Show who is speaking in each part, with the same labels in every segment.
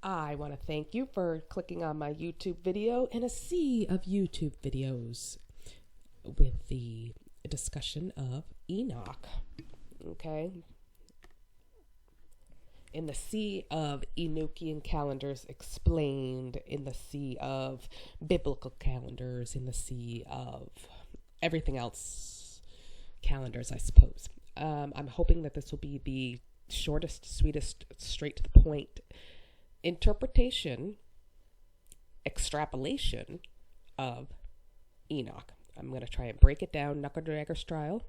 Speaker 1: I want to thank you for clicking on my YouTube video in a sea of YouTube videos with the discussion of Enoch. Okay? In the sea of Enochian calendars explained, in the sea of biblical calendars, in the sea of everything else calendars, I suppose. I'm hoping that this will be the shortest, sweetest, straight to the point interpretation, extrapolation of Enoch. I'm going to try and break it down knuckle dragger style.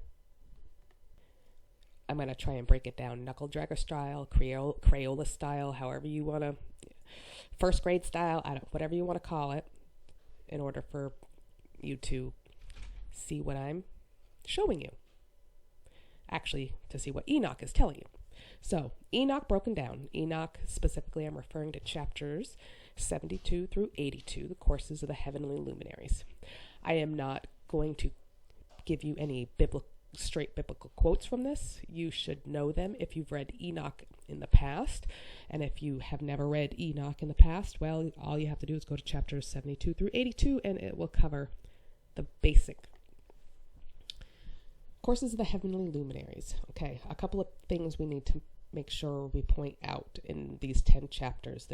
Speaker 1: I'm going to try and break it down knuckle dragger style, Crayola style, however you want to, first grade style, whatever you want to call it, in order for you to see what I'm showing you. Actually, to see what Enoch is telling you. So, Enoch broken down. Enoch, specifically, I'm referring to chapters 72 through 82, the courses of the Heavenly Luminaries. I am not going to give you any straight biblical quotes from this. You should know them if you've read Enoch in the past. And if you have never read Enoch in the past, well, all you have to do is go to chapters 72 through 82, and it will cover the basic courses of the Heavenly Luminaries. Okay, a couple of things we need to make sure we point out in these 10 chapters.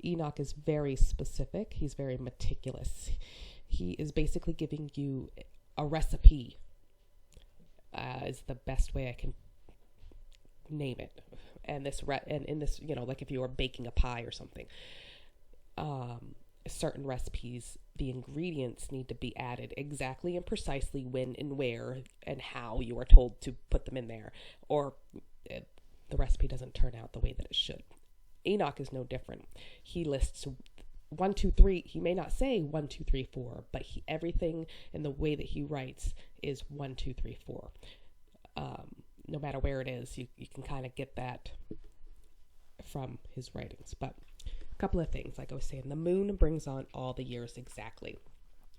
Speaker 1: Enoch is very specific. He's very meticulous. He is basically giving you a recipe, is the best way I can name it. And in this, like if you were baking a pie or something, certain recipes, the ingredients need to be added exactly and precisely when and where and how you are told to put them in there, or the recipe doesn't turn out the way that it should. Enoch is no different. He lists 1, 2, 3. He may not say 1, 2, 3, 4, but everything in the way that he writes is 1, 2, 3, 4. No matter where it is, you can kind of get that from his writings. But a couple of things, like I was saying, the moon brings on all the years exactly.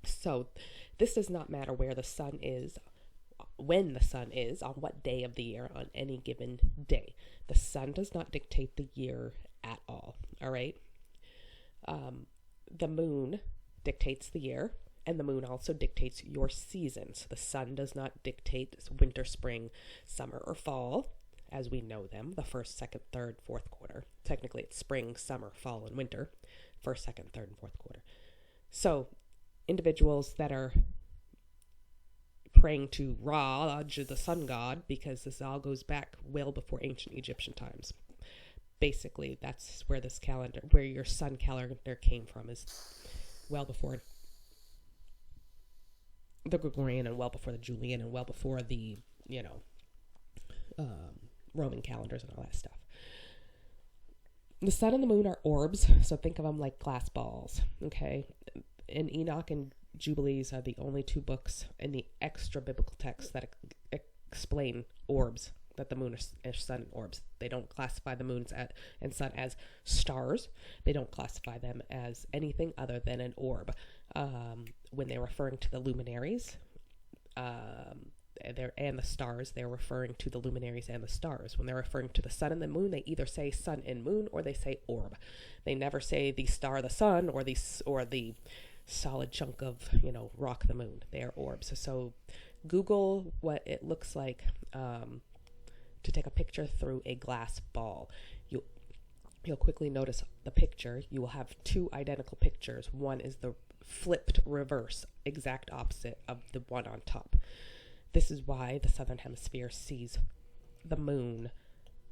Speaker 1: So this does not matter where the sun is, when the sun is, on what day of the year, on any given day. The sun does not dictate the year at all. All right. The moon dictates the year, and the moon also dictates your seasons. The sun does not dictate winter, spring, summer, or fall, as we know them, the first, second, third, fourth quarter. Technically, it's spring, summer, fall, and winter, first, second, third, and fourth quarter. So, individuals that are praying to Ra, the sun god, because this all goes back well before ancient Egyptian times. Basically, that's where where your sun calendar came from, is well before the Gregorian, and well before the Julian, and well before the, Roman calendars and all that stuff. The sun and the moon are orbs, so think of them like glass balls, okay? And Enoch and Jubilees are the only two books in the extra biblical texts that explain orbs, that the moon is sun and orbs. They don't classify the moons and sun as stars. They don't classify them as anything other than an orb. When they're referring to the luminaries, and the stars, they're referring to the luminaries and the stars. When they're referring to the sun and the moon, they either say sun and moon, or they say orb. They never say the star, the sun, or the solid chunk of, rock, the moon. They are orbs. So Google what it looks like to take a picture through a glass ball. You'll quickly notice the picture. You will have two identical pictures. One is the flipped reverse, exact opposite of the one on top. This is why the southern hemisphere sees the moon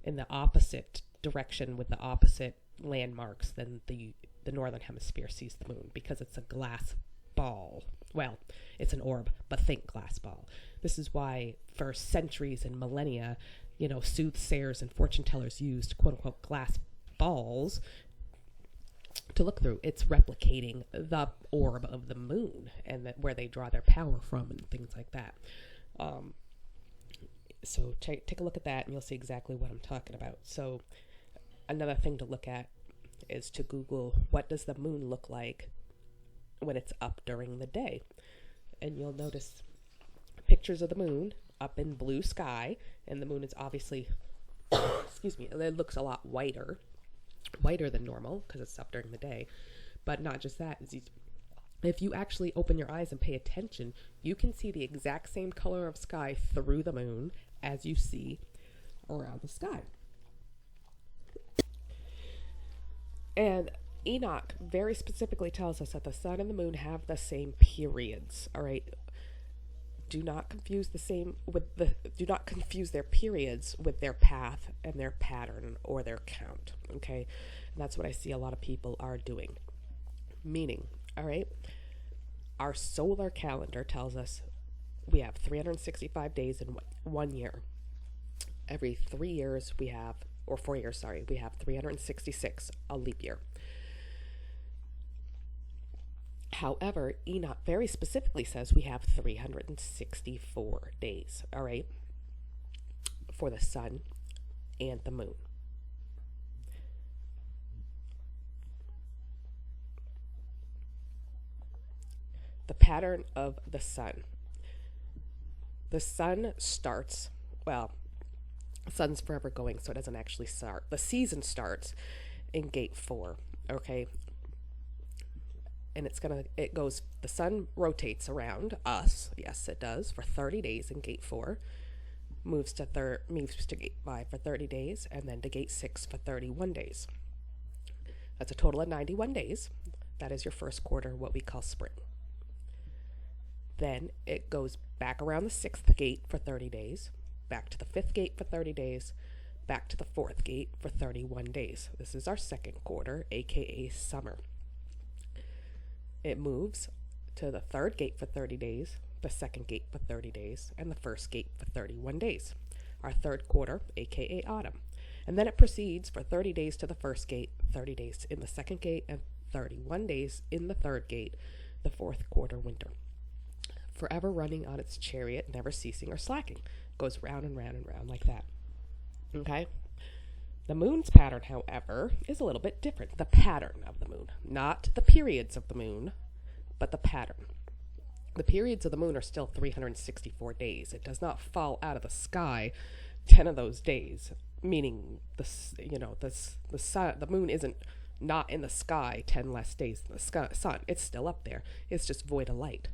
Speaker 1: in the opposite direction with the opposite landmarks than the northern hemisphere sees the moon, because it's a glass ball. Well, it's an orb, but think glass ball. This is why for centuries and millennia, soothsayers and fortune tellers used quote-unquote glass balls to look through. It's replicating the orb of the moon, and where they draw their power from and things like that. So take a look at that, and you'll see exactly what I'm talking about. So another thing to look at is to Google, what does the moon look like when it's up during the day? And you'll notice pictures of the moon up in blue sky, and the moon is obviously, excuse me, it looks a lot whiter whiter than normal because it's up during the day. But not just that, if you actually open your eyes and pay attention, you can see the exact same color of sky through the moon as you see around the sky. And Enoch very specifically tells us that the sun and the moon have the same periods. All right. Do not confuse their periods with their path and their pattern or their count. Okay. And that's what I see a lot of people are doing. Meaning, all right, our solar calendar tells us we have 365 days in 1 year. Every 3 years we have, or 4 years, sorry, we have 366, a leap year. However, Enoch very specifically says we have 364 days, all right, for the sun and the moon. The pattern of the sun. The sun starts, well, the sun's forever going, so it doesn't actually start. The season starts in gate 4, okay? And the sun rotates around us, yes it does, for 30 days in gate 4, moves to gate 5 for 30 days, and then to gate 6 for 31 days. That's a total of 91 days. That is your first quarter, what we call spring. Then it goes back around the 6th gate for 30 days, back to the 5th gate for 30 days, back to the 4th gate for 31 days. This is our second quarter, aka summer. It moves to the 3rd gate for 30 days, the 2nd gate for 30 days, and the 1st gate for 31 days. Our 3rd quarter, aka autumn. And then it proceeds for 30 days to the 1st gate, 30 days in the 2nd gate, and 31 days in the 3rd gate, the 4th quarter, winter. Forever running on its chariot, never ceasing or slacking. Goes round and round and round like that. Okay? The moon's pattern, however, is a little bit different. The pattern of the moon. Not the periods of the moon, but the pattern. The periods of the moon are still 364 days. It does not fall out of the sky 10 of those days, meaning the moon isn't not in the sky 10 less days than the sun. It's still up there. It's just void of light.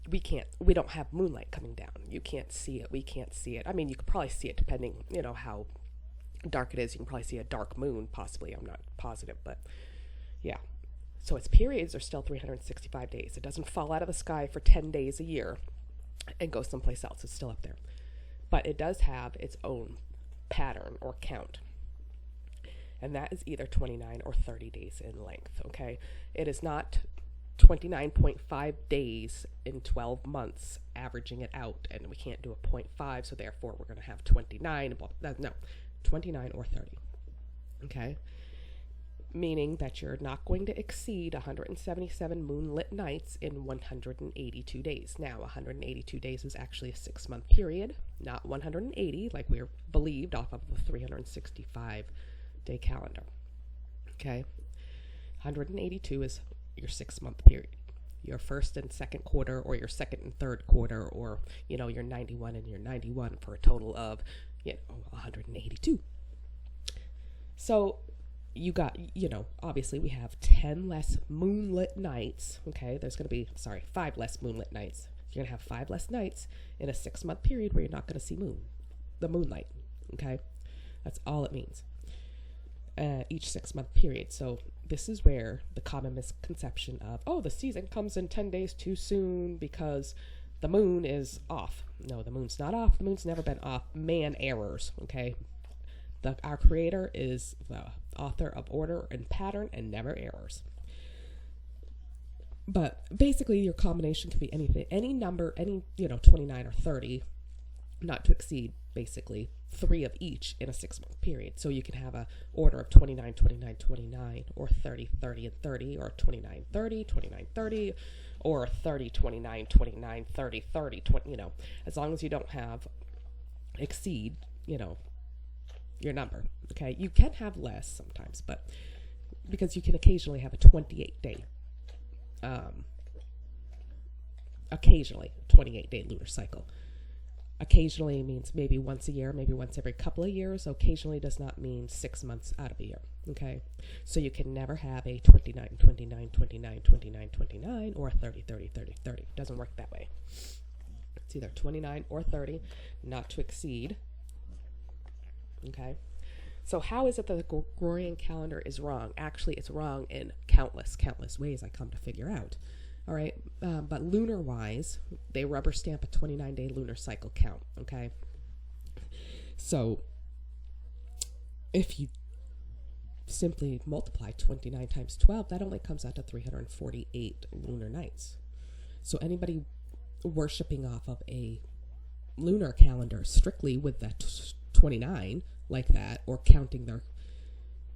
Speaker 1: We don't have moonlight coming down. You can't see it. We can't see it. I mean, you could probably see it depending, how dark it is. You can probably see a dark moon, possibly. I'm not positive, but yeah. So its periods are still 365 days. It doesn't fall out of the sky for 10 days a year and go someplace else. It's still up there. But it does have its own pattern or count. And that is either 29 or 30 days in length, okay? It is not 29.5 days in 12 months, averaging it out, and we can't do a 0.5, so therefore we're going to have 29, no, 29 or 30, okay? Meaning that you're not going to exceed 177 moonlit nights in 182 days. Now, 182 days is actually a 6-month period, not 180, like we believed off of the 365-day calendar, okay? 182 is your 6-month period, your first and second quarter, or your second and third quarter, or your 91 and your 91 for a total of 182. So you got obviously we have 10 less moonlit nights. Okay, there's going to be 5 less moonlit nights. You're going to have 5 less nights in a 6-month period where you're not going to see the moonlight. Okay, that's all it means. Each 6-month period. So this is where the common misconception of, the season comes in 10 days too soon because the moon is off. No, the moon's not off. The moon's never been off. Man errors, okay? Our creator is the author of order and pattern and never errors. But basically your combination can be anything, any number, 29 or 30, not to exceed basically 3 of each in a 6-month period. So you can have a order of 29, 29, 29, or 30, 30, and 30, or 29, 30, 29, 30, or 30, 29, 29, 30, 30, 20, as long as you don't exceed, your number. Okay. You can have less sometimes, but because you can occasionally have a 28-day, occasionally 28-day lunar cycle. Occasionally means maybe once a year, maybe once every couple of years. Occasionally does not mean 6 months out of a year. Okay, so you can never have a 29, 29, 29, 29, 29, or 30, 30, 30, 30. It doesn't work that way. It's either 29 or 30, not to exceed. Okay, so how is it that the Gregorian calendar is wrong? Actually, it's wrong in countless ways I come to figure out. All right, but lunar-wise, they rubber stamp a 29-day lunar cycle count, okay? So if you simply multiply 29 times 12, that only comes out to 348 lunar nights. So anybody worshiping off of a lunar calendar strictly with that 29 like that, or counting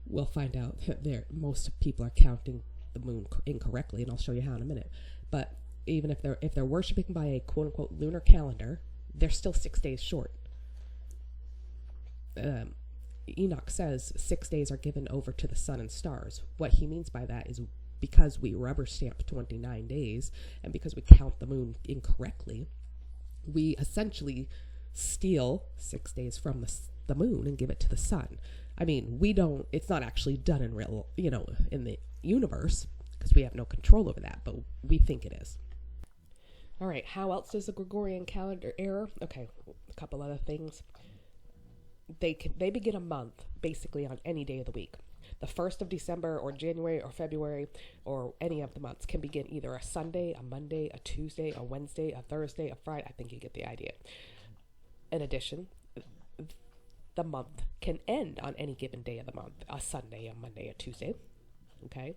Speaker 1: we'll find out that most people are counting the moon incorrectly, and I'll show you how in a minute. But even if they're worshiping by a quote unquote lunar calendar, they're still 6 days short. Enoch says 6 days are given over to the sun and stars. What he means by that is because we rubber stamp 29 days and because we count the moon incorrectly, we essentially steal 6 days from the moon and give it to the sun. I mean, it's not actually done in real, in the universe, because we have no control over that, but we think it is. All right, how else does the Gregorian calendar error? Okay, a couple other things. They begin a month basically on any day of the week. The 1st of December or January or February or any of the months can begin either a Sunday, a Monday, a Tuesday, a Wednesday, a Thursday, a Friday. I think you get the idea. In addition, the month can end on any given day of the month, a Sunday, a Monday, a Tuesday. Okay.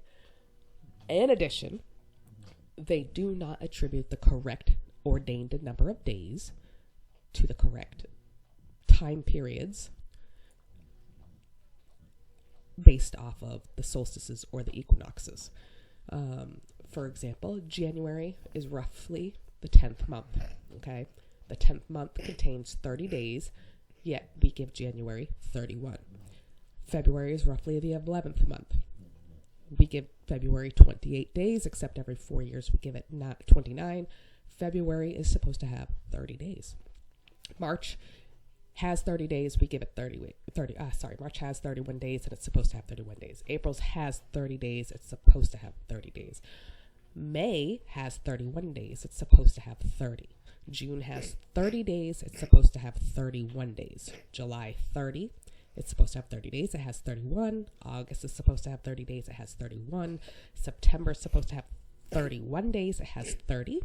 Speaker 1: In addition, they do not attribute the correct ordained number of days to the correct time periods based off of the solstices or the equinoxes. For example, January is roughly the 10th month. Okay. The 10th month contains 30 days, yet we give January 31. February is roughly the 11th month. We give February 28 days, except every 4 years we give it not 29. February is supposed to have 30 days. March has 30 days, we give it 30. March has 31 days, and it's supposed to have 31 days. April has 30 days, it's supposed to have 30 days. May has 31 days, it's supposed to have 30. June has 30 days, it's supposed to have 31 days. July 30, it's supposed to have 30 days, it has 31. August is supposed to have 30 days, it has 31. September is supposed to have 31 days, it has 30.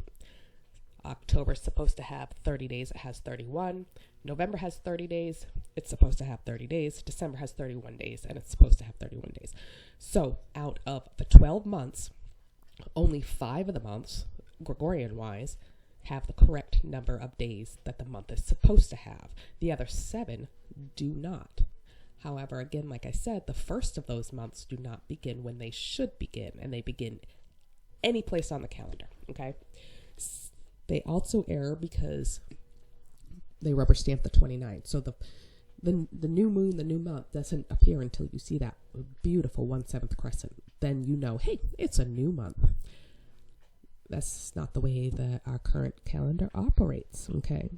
Speaker 1: October is supposed to have 30 days, it has 31. November has 30 days, it's supposed to have 30 days. December has 31 days, and it's supposed to have 31 days. So out of the 12 months, only 5 of the months, Gregorian-wise, have the correct number of days that the month is supposed to have. The other 7 do not. However, again, like I said, the first of those months do not begin when they should begin, and they begin any place on the calendar, okay? They also err because they rubber stamp the 29. So the new moon, the new month doesn't appear until you see that beautiful 1/7 crescent. Then you know, hey, it's a new month. That's not the way that our current calendar operates, okay?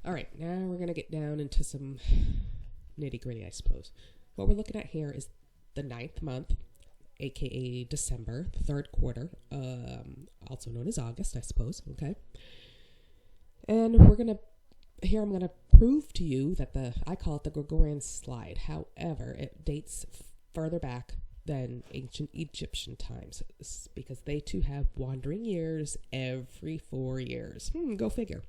Speaker 1: All right, now we're going to get down into some nitty-gritty, I suppose. What we're looking at here is the 9th month, aka December, the 3rd quarter, also known as August, I suppose, okay? And I'm going to prove to you that I call it the Gregorian slide. However, it dates further back than ancient Egyptian times because they too have wandering years every 4 years. Go figure.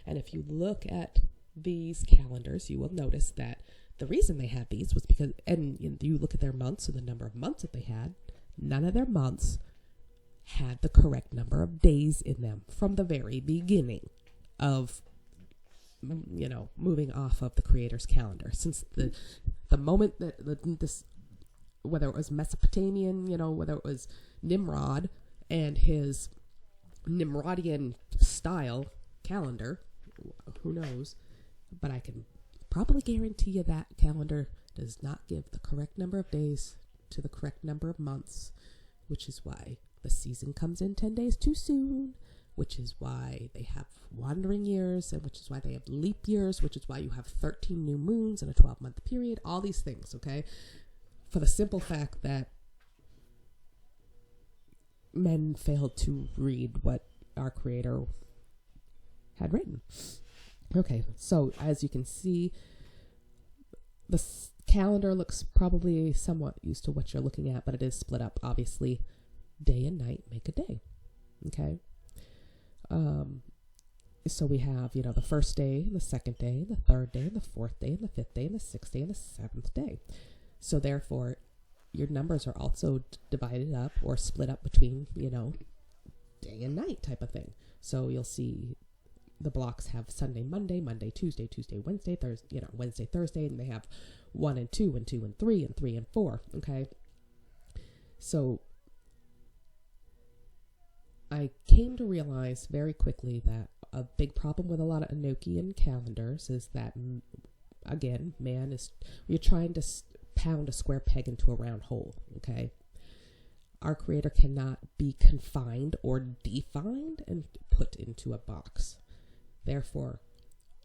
Speaker 1: And if you look at these calendars, you will notice that the reason they had these was because, and you look at their months and the number of months that they had, none of their months had the correct number of days in them from the very beginning of, moving off of the Creator's calendar. Since the moment that this, whether it was Mesopotamian, whether it was Nimrod and his Nimrodian style calendar, who knows, but I can probably guarantee you that calendar does not give the correct number of days to the correct number of months which is why the season comes in 10 days too soon, which is why they have wandering years, and which is why they have leap years, which is why you have 13 new moons in a 12-month period, all these things, okay? For the simple fact that men failed to read what our Creator had written. Okay, so as you can see, the calendar looks probably somewhat used to what you're looking at, but it is split up. Obviously, day and night make a day, okay? So we have, the first day, the second day, the third day, the fourth day, and the fifth day, and the sixth day, and the seventh day. So therefore, your numbers are also divided up or split up between, day and night type of thing. So you'll see the blocks have Sunday, Monday, Monday, Tuesday, Tuesday, Wednesday, Thursday, Wednesday, Thursday, and they have 1 and 2 and 2 and 3 and 3 and 4. Okay. So I came to realize very quickly that a big problem with a lot of Enochian calendars is that, again, you're trying to pound a square peg into a round hole. Okay. Our Creator cannot be confined or defined and put into a box. Therefore,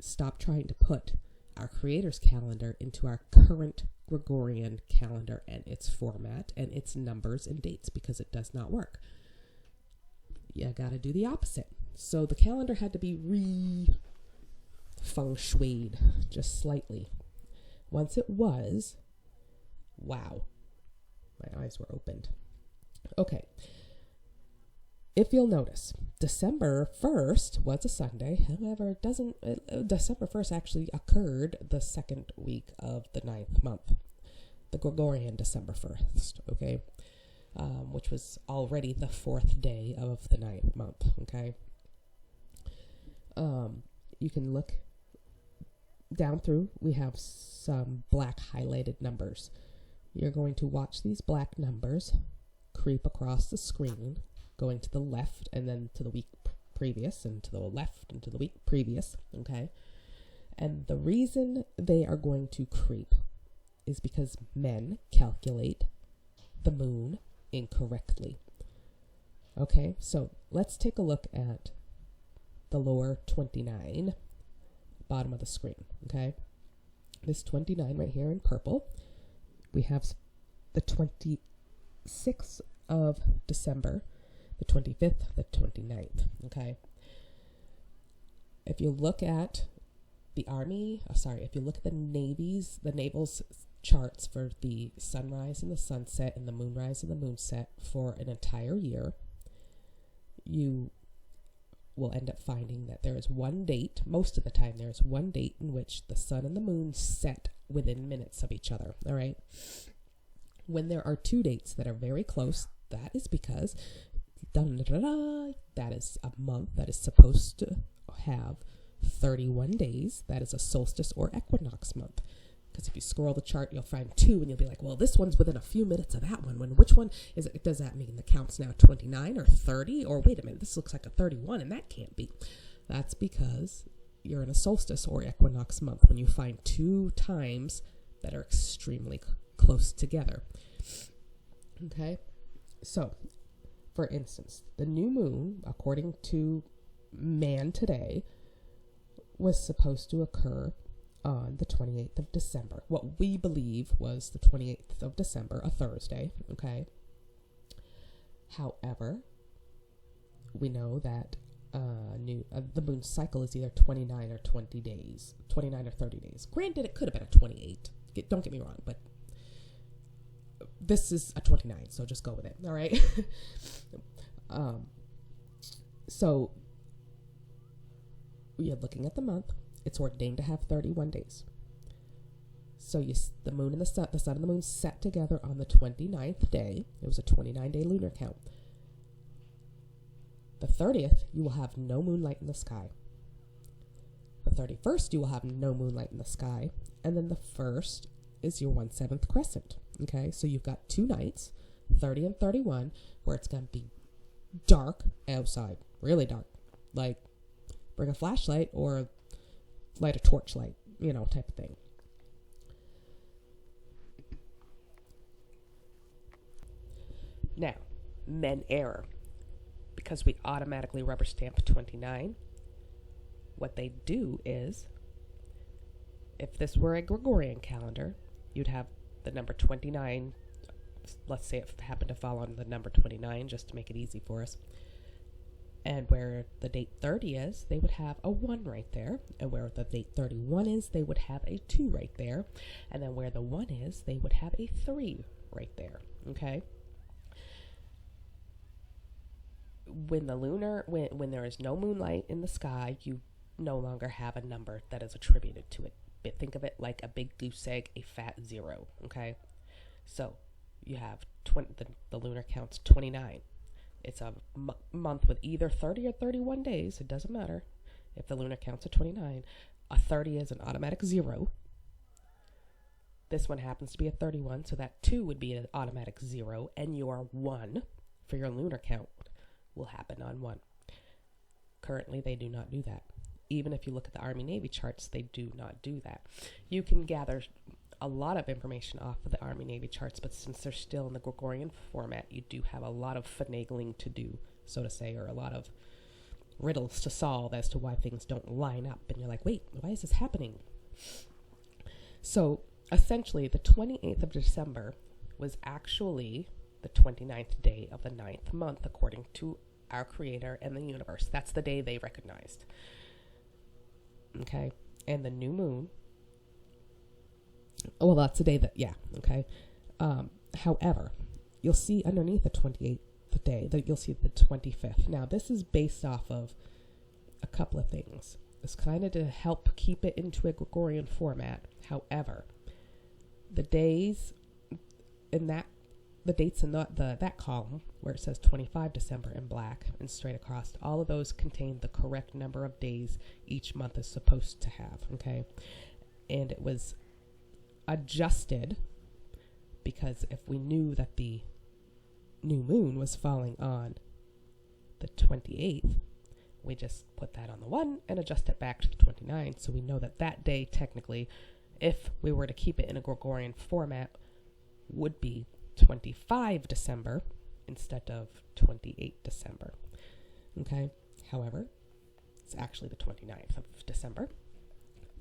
Speaker 1: stop trying to put our Creator's calendar into our current Gregorian calendar and its format and its numbers and dates, because it does not work. You gotta do the opposite. So the calendar had to be feng shuied just slightly. Once it was, wow, my eyes were opened. Okay. If you'll notice, December 1st was a Sunday. However, December 1st actually occurred the second week of the 9th month, the Gregorian December 1st, okay, which was already the 4th day of the 9th month, okay. You can look down through. We have some black highlighted numbers. You're going to watch these black numbers creep across the screen, going to the left and then to the week previous, and to the left and to the week previous, okay? And the reason they are going to creep is because men calculate the moon incorrectly. Okay, so let's take a look at the lower 29, bottom of the screen, okay? This 29 right here in purple, we have the 26th of December, the 25th, the 29th, okay? If you look at the if you look at the naval's charts for the sunrise and the sunset and the moonrise and the moonset for an entire year, you will end up finding that there is one date, most of the time there is one date in which the sun and the moon set within minutes of each other, all right? When there are two dates that are very close, that is because that is a month that is supposed to have 31 days. That is a solstice or equinox month. Because if you scroll the chart, you'll find two, and you'll be like, well, this one's within a few minutes of that one. Which one is it? Does that mean the count's now 29 or 30? Or wait a minute, this looks like a 31, and that can't be. That's because you're in a solstice or equinox month when you find two times that are extremely close together. Okay? So, for instance, the new moon, according to man today, was supposed to occur on the 28th of December. What we believe was the 28th of December, a Thursday, okay? However, we know that the moon cycle is either 29 or 20 days, 29 or 30 days. Granted, it could have been a 28. Don't get me wrong, but this is a 29, so just go with it, all right? So you're looking at the month. It's ordained to have 31 days. So the moon and the sun and the moon set together on the 29th day. It was a 29-day lunar count. The 30th, you will have no moonlight in the sky. The 31st, you will have no moonlight in the sky. And then the 1st is your 1/7 crescent. Okay, so you've got 2 nights, 30 and 31, where it's going to be dark outside, really dark. Like, bring a flashlight or light a torchlight, type of thing. Now, men error because we automatically rubber stamp 29. What they do is, if this were a Gregorian calendar, you'd have the number 29. Let's say it happened to fall on the number 29, just to make it easy for us. And where the date 30 is, they would have a 1 right there. And where the date 31 is, they would have a 2 right there. And then where the 1 is, they would have a 3 right there. Okay? When there is no moonlight in the sky, you no longer have a number that is attributed to it. But think of it like a big goose egg, a fat 0. Okay? So you have the lunar count's 29. It's a month with either 30 or 31 days. It doesn't matter. If the lunar count's at 29, a 30 is an automatic 0. This one happens to be a 31, so that 2 would be an automatic 0, and your 1 for your lunar count will happen on 1. Currently, they do not do that. Even if you look at the Army-Navy charts, they do not do that. You can gather a lot of information off of the Army-Navy charts, but since they're still in the Gregorian format, you do have a lot of finagling to do, so to say, or a lot of riddles to solve as to why things don't line up. And you're like, wait, why is this happening? So essentially, the 28th of December was actually the 29th day of the 9th month, according to our Creator and the universe. That's the day they recognized. Okay? And the new moon, well, that's the day that, yeah, okay. However, you'll see underneath the 28th day that you'll see the 25th. Now, this is based off of a couple of things. It's kind of to help keep it into a Gregorian format. However, the days in that, the dates in that column where it says 25 December in black and straight across, all of those contain the correct number of days each month is supposed to have, okay? And it was adjusted because if we knew that the new moon was falling on the 28th, we just put that on the 1 and adjust it back to the 29. So we know that that day, technically, if we were to keep it in a Gregorian format, would be 25 December instead of 28 December. Okay? However, it's actually the 29th of December.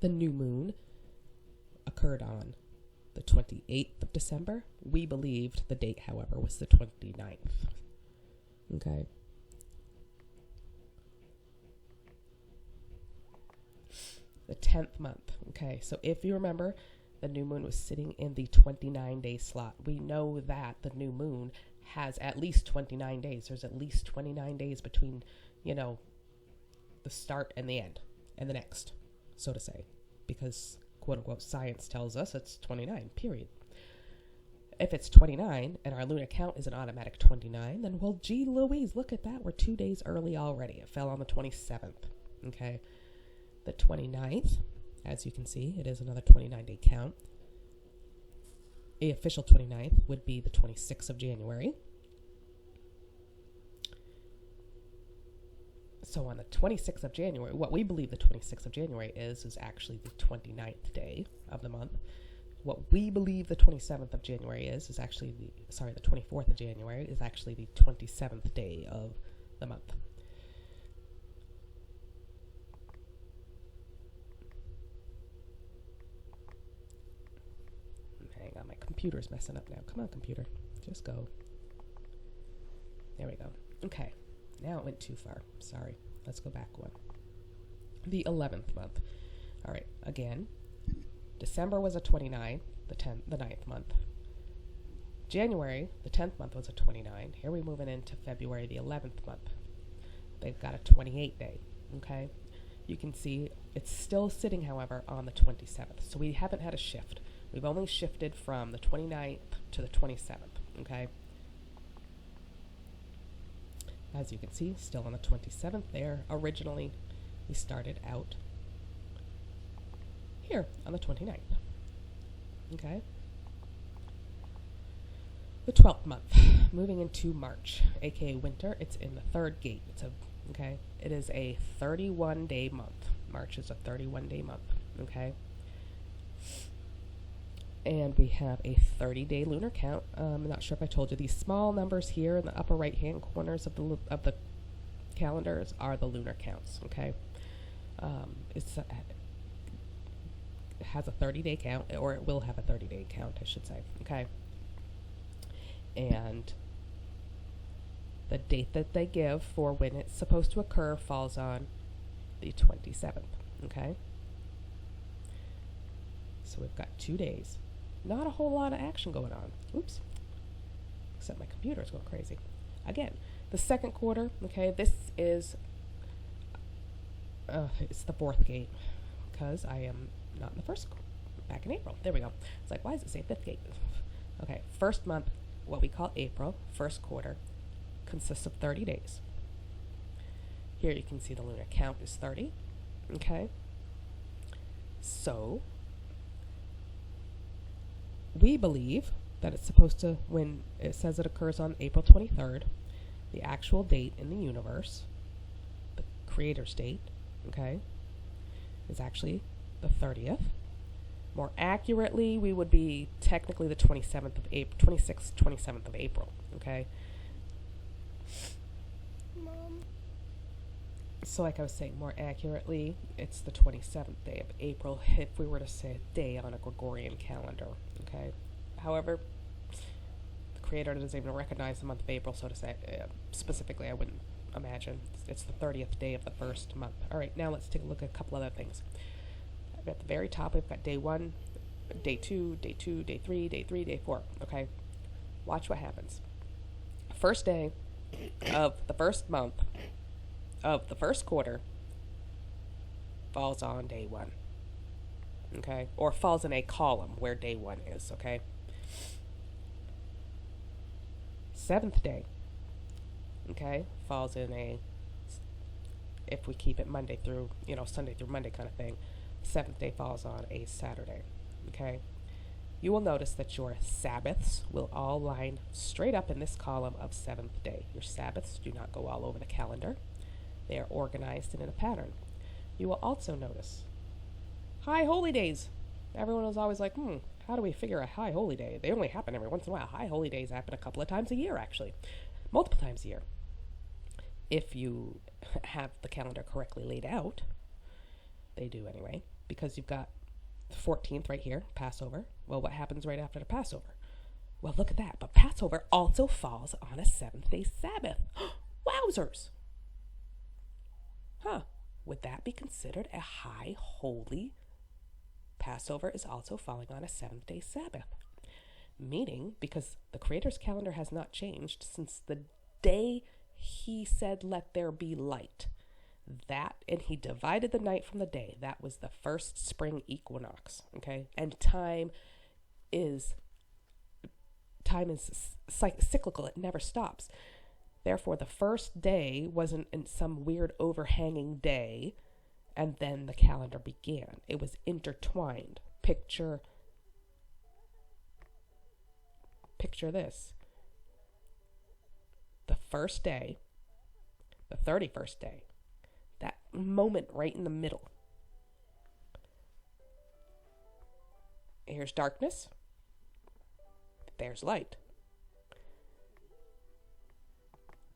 Speaker 1: The new moon occurred on the 28th of December. We believed the date, however, was the 29th. Okay. The 10th month. Okay, so if you remember, the new moon was sitting in the 29-day slot. We know that the new moon has at least 29 days. There's at least 29 days between, the start and the end, and the next, so to say, because quote-unquote science tells us it's 29, period. If it's 29 and our lunar count is an automatic 29, then, well, gee Louise, look at that. We're 2 days early already. It fell on the 27th, okay? The 29th, as you can see, it is another 29-day count. The official 29th would be the 26th of January. So on the 26th of January, what we believe the 26th of January is actually the 29th day of the month. What we believe the 27th of January is actually the 24th of January is actually the 27th day of the month. Hang on, my computer's messing up now. Come on, computer. Just go. There we go. Okay. Now it went too far. Sorry. Let's go back one. The 11th month. All right. Again, December was a 29, the 9th month. January, the 10th month, was a 29. Here we're moving into February, the 11th month. They've got a 28 day. Okay. You can see it's still sitting, however, on the 27th. So we haven't had a shift. We've only shifted from the 29th to the 27th. Okay. As you can see, still on the 27th there. Originally, we started out here on the 29th. Okay. The 12th month, moving into March, aka winter. It's in the 3rd gate. It is a 31-day month. March is a 31-day month. Okay. And we have a 30-day lunar count. I'm not sure if I told you, these small numbers here in the upper right-hand corners of the calendars are the lunar counts, okay? It has a 30-day count, or it will have a 30-day count, I should say, okay? And the date that they give for when it's supposed to occur falls on the 27th, okay? So we've got 2 days. Not a whole lot of action going on. Oops. Except my computer's going crazy. Again, the second quarter, okay, this is, it's the fourth gate, because I am not in the first, back in April. There we go. It's like, why does it say fifth gate? Okay, first month, what we call April, first quarter, consists of 30 days. Here you can see the lunar count is 30, okay? So, we believe that it's supposed to, when it says it occurs on April 23rd, the actual date in the universe, the creator's date, okay, is actually the 30th. More accurately, we would be technically the 27th of April, 26th, 27th of April, okay? So like I was saying, more accurately, it's the 27th day of April if we were to say a day on a Gregorian calendar, okay? However, the creator doesn't even recognize the month of April, so to say, specifically, I wouldn't imagine. It's the 30th day of the first month. All right, now let's take a look at a couple other things. At the very top, we've got day 1, day 2, day 2, day 3, day 3, day 4, okay? Watch what happens. First day of the first month of the first quarter falls on day 1, okay? Or falls in a column where day 1 is, okay? 7th day, okay, falls in a, if we keep it Monday through, Sunday through Monday kind of thing, 7th day falls on a Saturday, okay? You will notice that your Sabbaths will all line straight up in this column of 7th day. Your Sabbaths do not go all over the calendar. They are organized and in a pattern. You will also notice high holy days. Everyone was always like, how do we figure a high holy day? They only happen every once in a while. High holy days happen a couple of times a year, actually. Multiple times a year. If you have the calendar correctly laid out, they do anyway, because you've got the 14th right here, Passover. Well, what happens right after the Passover? Well, look at that. But Passover also falls on a 7th-day Sabbath. Wowzers! Huh. Would that be considered a high holy? Passover is also falling on a 7th-day Sabbath. Meaning, because the Creator's calendar has not changed since the day he said, let there be light. And he divided the night from the day. That was the first spring equinox, okay? And time is cyclical. It never stops. Therefore, the first day wasn't in some weird overhanging day, and then the calendar began. It was intertwined. Picture this. The first day, the 31st day, that moment right in the middle. Here's darkness. There's light.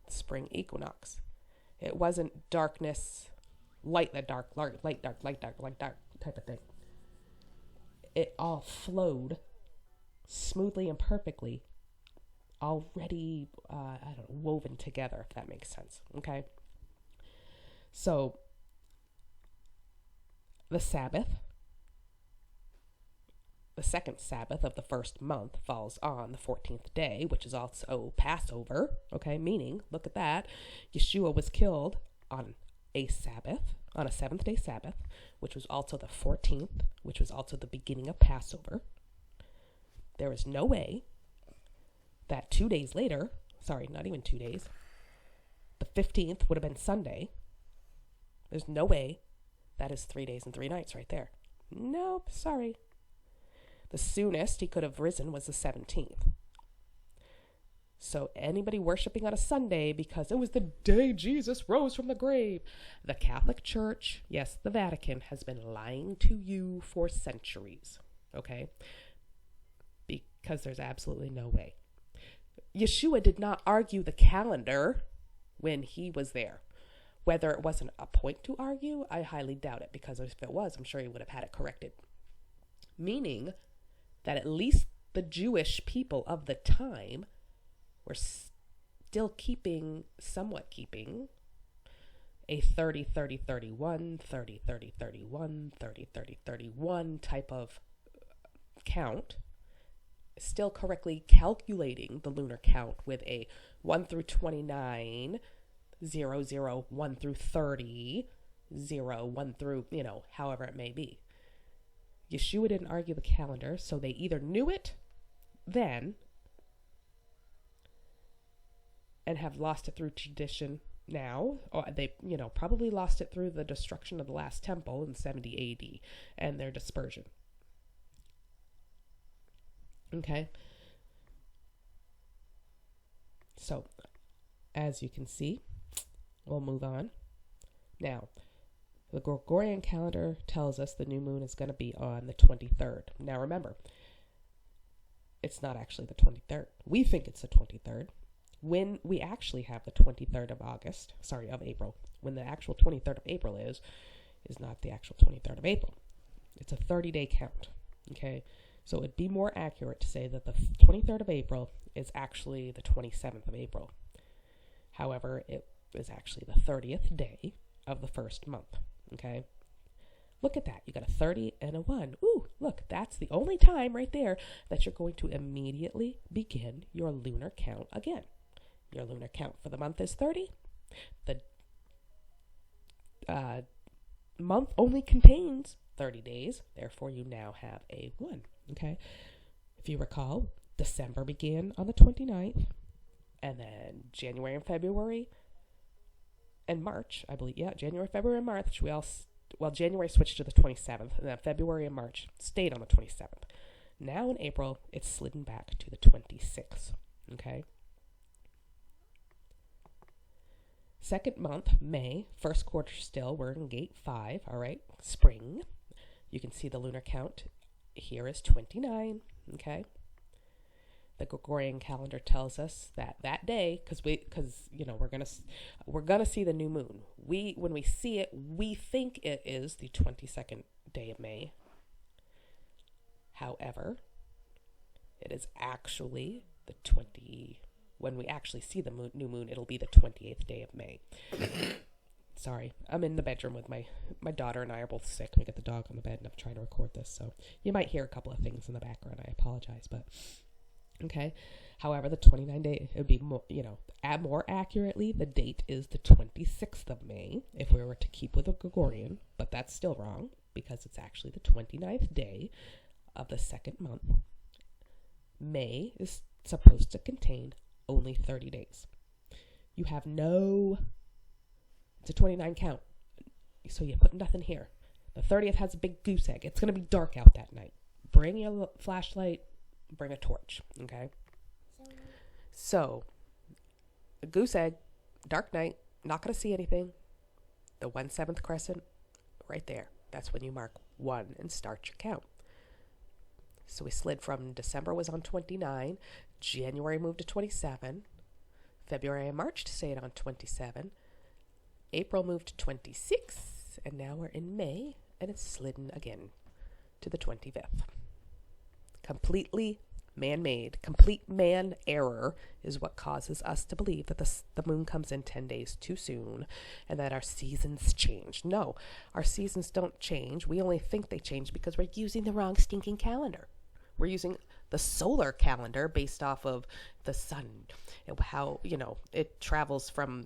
Speaker 1: Spring equinox. It wasn't darkness, light dark type of thing. It all flowed smoothly and perfectly, already woven together, if that makes sense. Okay. So the Sabbath, the second Sabbath of the first month, falls on the 14th day, which is also Passover, okay, meaning, look at that, Yeshua was killed on a Sabbath, on a 7th-day Sabbath, which was also the 14th, which was also the beginning of Passover. There is no way that 2 days later, sorry, not even 2 days, the 15th would have been Sunday. There's no way that is 3 days and 3 nights right there. Nope, sorry. The soonest he could have risen was the 17th. So anybody worshiping on a Sunday because it was the day Jesus rose from the grave, the Catholic Church, yes, the Vatican, has been lying to you for centuries, okay? because there's absolutely no way. Yeshua did not argue the calendar when he was there. Whether it wasn't a point to argue, I highly doubt it, because if it was, I'm sure he would have had it corrected. Meaning that at least the Jewish people of the time were still somewhat keeping a 30-30-31, 30-30-31, 30-30-31 type of count, still correctly calculating the lunar count with a 1 through 29, 0, 0, 1 through 30, 0, 1 through, however it may be. Yeshua didn't argue the calendar, so they either knew it then and have lost it through tradition now, or they, probably lost it through the destruction of the last temple in 70 AD and their dispersion. Okay. So, as you can see, we'll move on. Now, the Gregorian calendar tells us the new moon is going to be on the 23rd. Now, remember, it's not actually the 23rd. We think it's the 23rd. When we actually have the 23rd of April, when the actual 23rd of April is not the actual 23rd of April. It's a 30-day count, okay? So it'd be more accurate to say that the 23rd of April is actually the 27th of April. However, it is actually the 30th day of the first month, okay? Look at that. You got a 30 and a 1. Ooh, look, that's the only time right there that you're going to immediately begin your lunar count again. Your lunar count for the month is 30. The month only contains 30 days. Therefore, you now have a 1. Okay. If you recall, December began on the 29th. And then January and February and March, I believe. Yeah, January, February, and March. January switched to the 27th. And then February and March stayed on the 27th. Now in April, it's slidden back to the 26th. Okay. Second month, May, first quarter still, we're in gate 5, all right, spring. You can see the lunar count here is 29, okay? The Gregorian calendar tells us that day, because we're gonna see the new moon. When we see it, we think it is the 22nd day of May. However, it is actually the when we actually see the new moon, it'll be the 28th day of May. Sorry, I'm in the bedroom with my daughter and I are both sick. We got the dog on the bed and I'm trying to record this, so you might hear a couple of things in the background. I apologize, but okay. However, the 29 day, it would be more, more accurately, the date is the 26th of May if we were to keep with a Gregorian, but that's still wrong because it's actually the 29th day of the second month. May is supposed to contain only 30 days. You have it's a 29 count. So you put nothing here. The 30th has a big goose egg. It's going to be dark out that night. Bring your flashlight, bring a torch, okay? So, a goose egg, dark night, not going to see anything. The 1/7 crescent, right there. That's when you mark 1 and start your count. So we slid from December was on 29, January moved to 27, February and March stayed on 27, April moved to 26, and now we're in May, and it's slidden again to the 25th. Completely man-made, complete man error is what causes us to believe that the moon comes in 10 days too soon and that our seasons change. No, our seasons don't change. We only think they change because we're using the wrong stinking calendar. We're using the solar calendar based off of the sun, how, it travels from,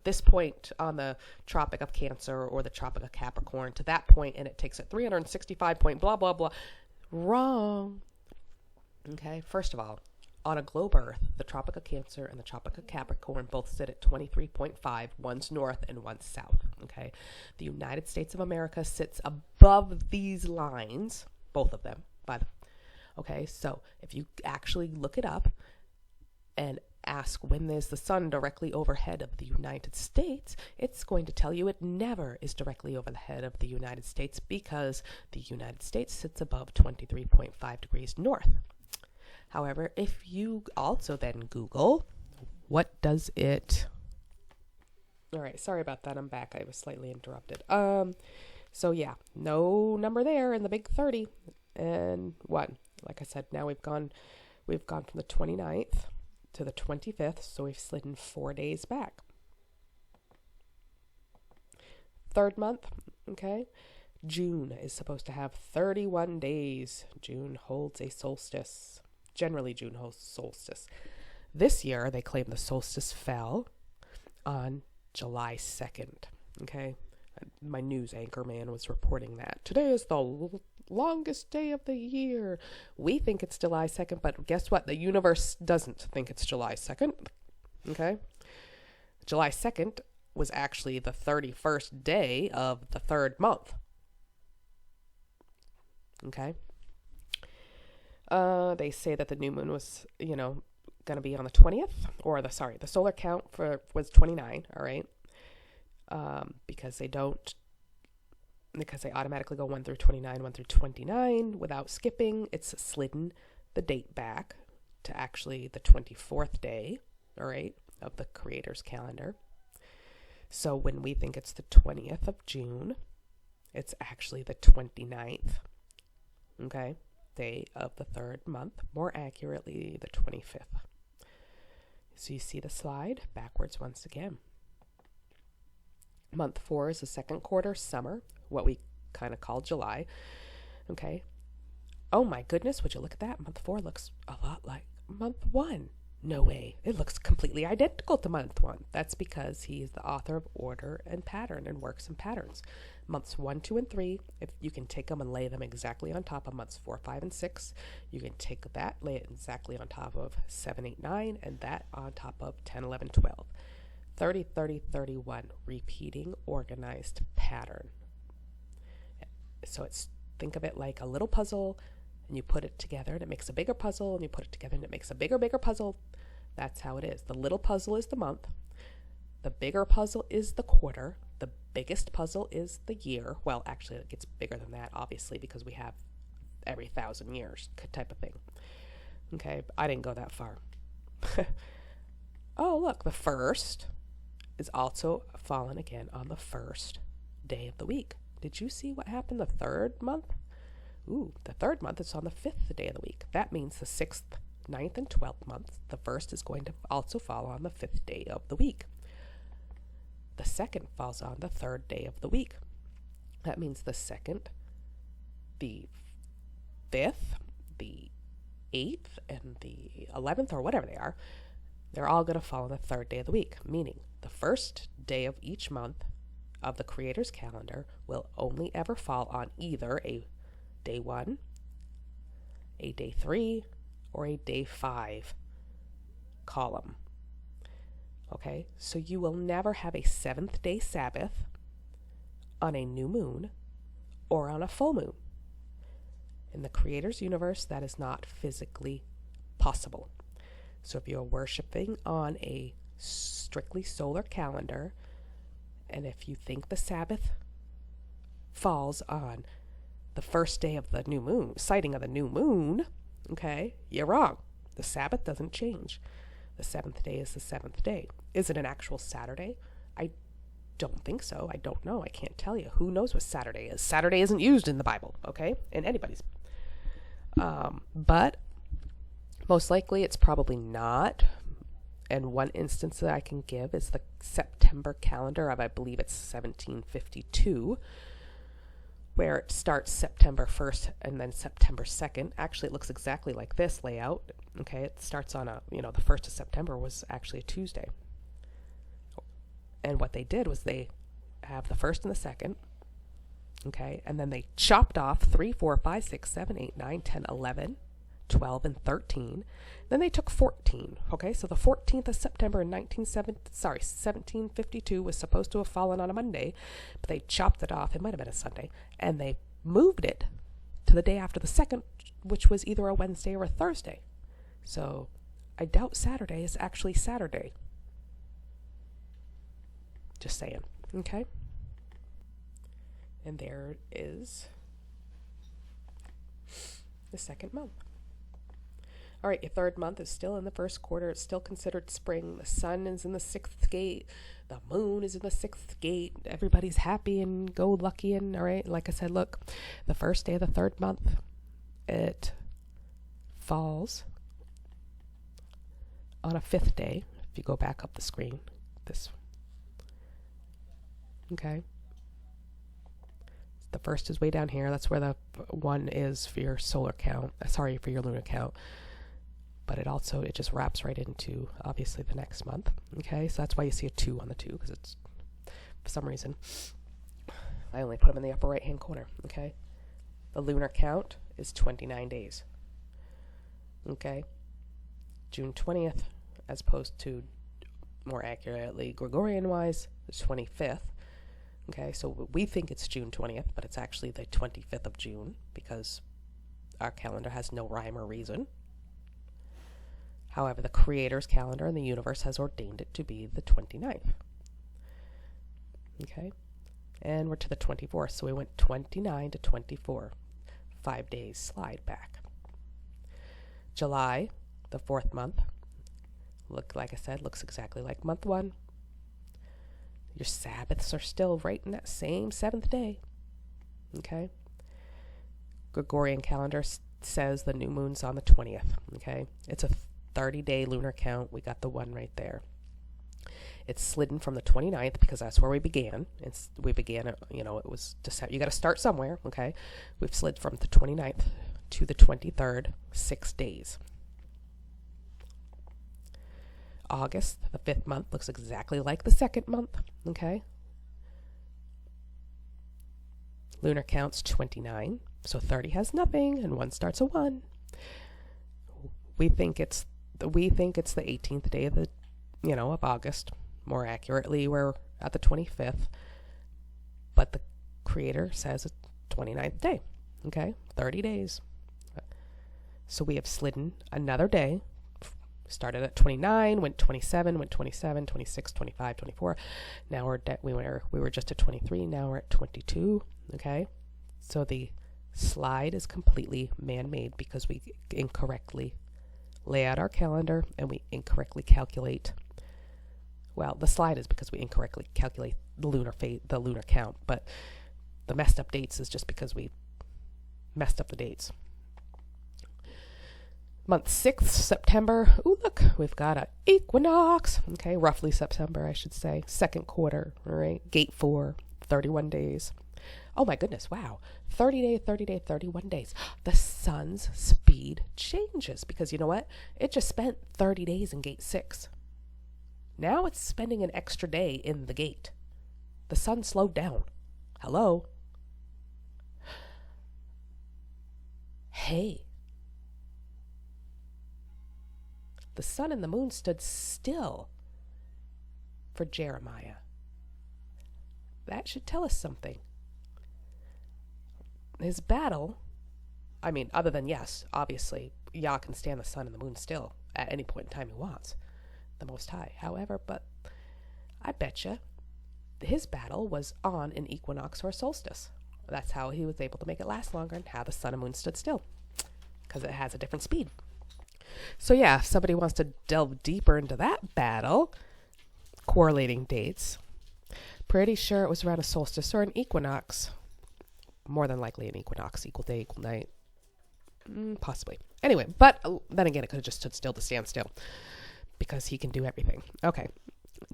Speaker 1: this point on the Tropic of Cancer or the Tropic of Capricorn to that point, and it takes it 365 point blah, blah, blah. Wrong. Okay, first of all, on a globe Earth, the Tropic of Cancer and the Tropic of Capricorn both sit at 23.5, one's north and one's south, okay? The United States of America sits above these lines, both of them, okay? So if you actually look it up and ask when there's the sun directly overhead of the United States, it's going to tell you it never is directly over the head of the United States because the United States sits above 23.5 degrees north. However, if you also then Google, what does it... All right, sorry about that. I'm back. I was slightly interrupted. So yeah, no number there in the big 30 and 1. Like I said, now we've gone from the 29th to the 25th, so we've slidden 4 days back. Third month, okay? June is supposed to have 31 days. June holds a solstice. Generally, June holds solstice. This year, they claim the solstice fell on July 2nd, okay? My news anchor man was reporting that. Today is the longest day of the year. We think it's July 2nd, but guess what? The universe doesn't think it's July 2nd, okay? July 2nd was actually the 31st day of the third month. Okay. They say that the new moon was, going to be on the 20th, or the solar count was 29. All right. Because they automatically go 1 through 29 without skipping. It's slidden the date back to actually the 24th day. All right. Of the Creator's calendar. So when we think it's the 20th of June, it's actually the 29th, okay, day of the third month, more accurately, the 25th. So you see the slide backwards once again. Month 4 is the second quarter, summer, what we kind of call July, okay. Oh my goodness, would you look at that? Month 4 looks a lot like month 1. No way. It looks completely identical to month 1. That's because he is the author of order and pattern and works in patterns. Months 1, 2, and 3, if you can take them and lay them exactly on top of months 4, 5, and 6. You can take that, lay it exactly on top of 7, 8, 9, and that on top of 10, 11, 12. 30, 30, 31. Repeating organized pattern. So think of it like a little puzzle, and you put it together and it makes a bigger puzzle, and you put it together and it makes a bigger puzzle. That's how it is. The little puzzle is the month. The bigger puzzle is the quarter. The biggest puzzle is the year. Well, actually, it gets bigger than that, obviously, because we have every 1,000 years type of thing. Okay, I didn't go that far. Oh, look, the first is also fallen again on the first day of the week. Did you see what happened the third month? Ooh, the third month is on the 5th day of the week. That means the 6th, 9th, and 12th months, the first is going to also fall on the 5th day of the week. The second falls on the 3rd day of the week. That means the 2nd, the 5th, the 8th, and the 11th, or whatever they are, they're all going to fall on the 3rd day of the week, meaning the first day of each month of the Creator's calendar will only ever fall on either a day 1, a day 3, or a day 5 column. Okay, so you will never have a 7th day Sabbath on a new moon or on a full moon. In the Creator's universe, that is not physically possible. So if you're worshiping on a strictly solar calendar, and if you think the Sabbath falls on the first day of the new moon, sighting of the new moon, okay, you're wrong. The Sabbath doesn't change. The 7th day is the 7th day. Is it an actual Saturday? I don't think so. I don't know. I can't tell you. Who knows what Saturday is? Saturday isn't used in the Bible, okay? In anybody's. But most likely it's probably not. And one instance that I can give is the September calendar of, I believe it's 1752, where it starts September 1st and then September 2nd. Actually, it looks exactly like this layout. Okay, it starts on the 1st of September was actually a Tuesday. And what they did was they have the 1st and the 2nd, okay, and then they chopped off 3, 4, 5, 6, 7, 8, 9, 10, 11, 12, and 13. Then they took 14, okay, so the 14th of September in 1752 was supposed to have fallen on a Monday, but they chopped it off, it might have been a Sunday, and they moved it to the day after the 2nd, which was either a Wednesday or a Thursday. So I doubt Saturday is actually Saturday. Just saying, okay? And there is the second month. All right, your third month is still in the first quarter. It's still considered spring. The sun is in the 6th gate. The moon is in the 6th gate. Everybody's happy and go lucky. And all right, like I said, look, the first day of the third month, it falls on a 5th day. If you go back up the screen, this. Okay. The first is way down here. That's where the 1 is for your solar count. Sorry, for your lunar count. But it just wraps right into, obviously, the next month. Okay, so that's why you see a 2 on the 2, because it's, for some reason, I only put them in the upper right-hand corner. Okay, the lunar count is 29 days. Okay, June 20th, as opposed to, more accurately, Gregorian-wise, the 25th. Okay, so we think it's June 20th, but it's actually the 25th of June, because our calendar has no rhyme or reason. However, the Creator's calendar in the universe has ordained it to be the 29th. Okay, and we're to the 24th, so we went 29 to 24. 5 days slide back. July, the 4th month, like I said, looks exactly like month 1. Your Sabbaths are still right in that same 7th day. Okay, Gregorian calendar says the new moon's on the 20th. Okay, it's a 30-day lunar count. We got the 1 right there. It's slidden from the 29th because that's where we began. We began, it was December. You got to start somewhere, okay? We've slid from the 29th to the 23rd, 6 days. August, the 5th month, looks exactly like the 2nd month, okay? Lunar count's 29, so 30 has nothing, and 1 starts a 1. We think it's the 18th day of of August. More accurately, we're at the 25th, but the Creator says it's 29th day. Okay, 30 days. So we have slidden another day. Started at 29, went 27, went 27, 26, 25, 24. Now we were just at 23. Now we're at 22. Okay, so the slide is completely man-made because we incorrectly lay out our calendar and we incorrectly calculate. Well, the slide is because we incorrectly calculate the lunar count, but the messed up dates is just because we messed up the dates. Month 6th, September. Ooh, look, we've got an equinox. Okay, roughly September, I should say. 2nd quarter, all right. Gate 4, 31 days. Oh my goodness, wow. 30 day, 31 days. The sun's speed changes because you know what? It just spent 30 days in gate 6. Now it's spending an extra day in the gate. The sun slowed down. Hello? Hey. The sun and the moon stood still for Jeremiah. That should tell us something. His battle, other than, yes, obviously, Yah can stand the sun and the moon still at any point in time he wants, the Most High. However, but I betcha his battle was on an equinox or a solstice. That's how he was able to make it last longer and how the sun and moon stood still, because it has a different speed. So yeah, if somebody wants to delve deeper into that battle, correlating dates, pretty sure it was around a solstice or an equinox. More than likely an equinox, equal day, equal night. Possibly. Anyway, but then again, it could have just stood still to stand still because he can do everything. Okay,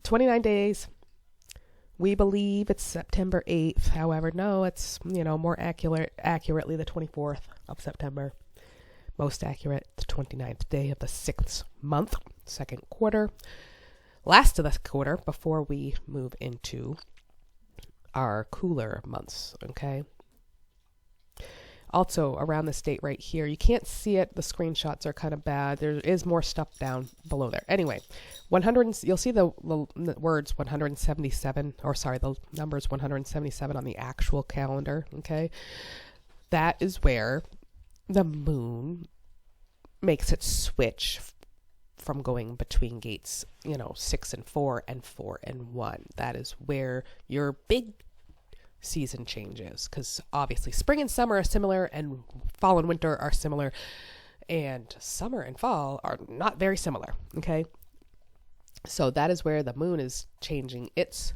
Speaker 1: 29 days. We believe it's September 8th. However, no, it's, more accurately the 24th of September. Most accurate, the 29th day of the 6th month, 2nd quarter. Last of the quarter before we move into our cooler months, okay? Also, around this date right here, you can't see it. The screenshots are kind of bad. There is more stuff down below there. Anyway, you'll see the words 177, the numbers 177 on the actual calendar, okay? That is where the moon makes it switch from going between gates, 6 and 4 and 4 and 1. That is where your big season changes, because obviously spring and summer are similar and fall and winter are similar, And summer and fall are not very similar, okay? So that is where the moon is changing its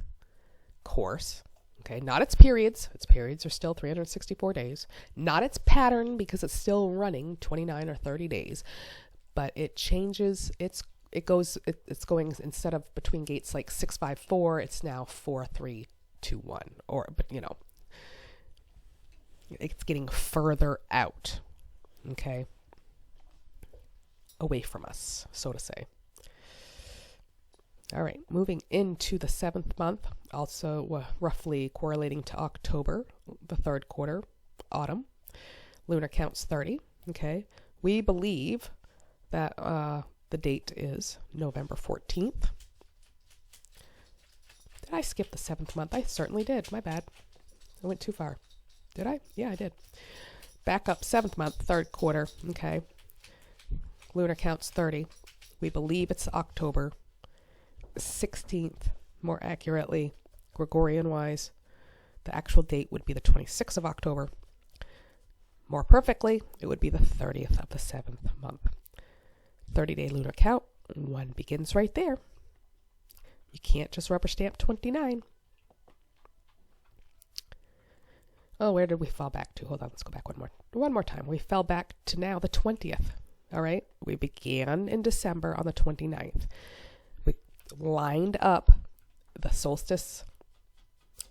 Speaker 1: course, okay? Not its periods. Its periods are still 364 days. Not its pattern, because it's still running 29 or 30 days. But it changes it's going, instead of between gates like 654, it's now 4321, or, but it's getting further out, okay, away from us, so to say. All right, moving into the 7th month, also roughly correlating to October, the 3rd quarter, autumn. Lunar count's 30, okay. We believe that the date is November 14th. Did I skip the 7th month? I certainly did. My bad. I went too far. Did I? Yeah, I did. Back up, 7th month, 3rd quarter, okay. Lunar count's 30. We believe it's October 16th, more accurately, Gregorian-wise. The actual date would be the 26th of October. More perfectly, it would be the 30th of the 7th month. 30-day lunar count, 1 begins right there. You can't just rubber stamp 29. Oh, where did we fall back to? Hold on, let's go back one more time. We fell back to now the 20th. All right, we began in December on the 29th. We lined up the solstice,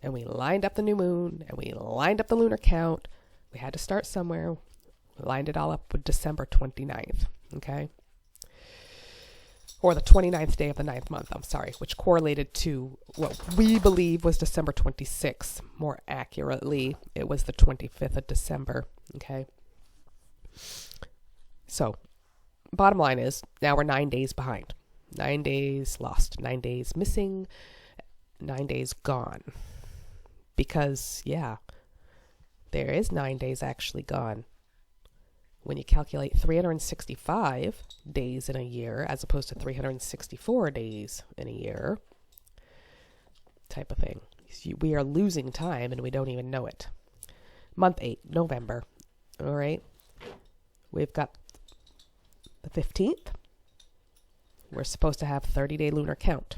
Speaker 1: and we lined up the new moon, and we lined up the lunar count. We had to start somewhere. We lined it all up with December 29th, okay? Or the 29th day of the 9th month, I'm sorry, which correlated to what we believe was December 26th. More accurately, it was the 25th of December, okay? So, bottom line is, now we're 9 days behind. 9 days lost, 9 days missing, 9 days gone. Because, yeah, there is 9 days actually gone. When you calculate 365 days in a year as opposed to 364 days in a year, type of thing. We are losing time and we don't even know it. Month 8, November. All right. We've got the 15th. We're supposed to have 30-day lunar count.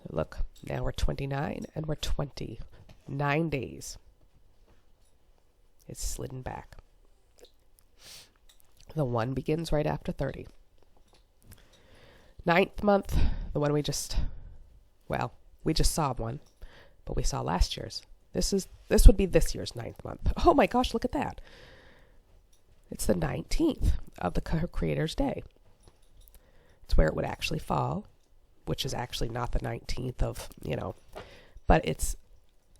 Speaker 1: Look, now we're 29 and we're 20. 9 days. It's slidden back. The 1 begins right after 30. 9th month, the one we just saw one, but we saw last year's. This would be this year's 9th month. Oh my gosh, look at that. It's the 19th of the Creator's Day. It's where it would actually fall, which is actually not the 19th of, but it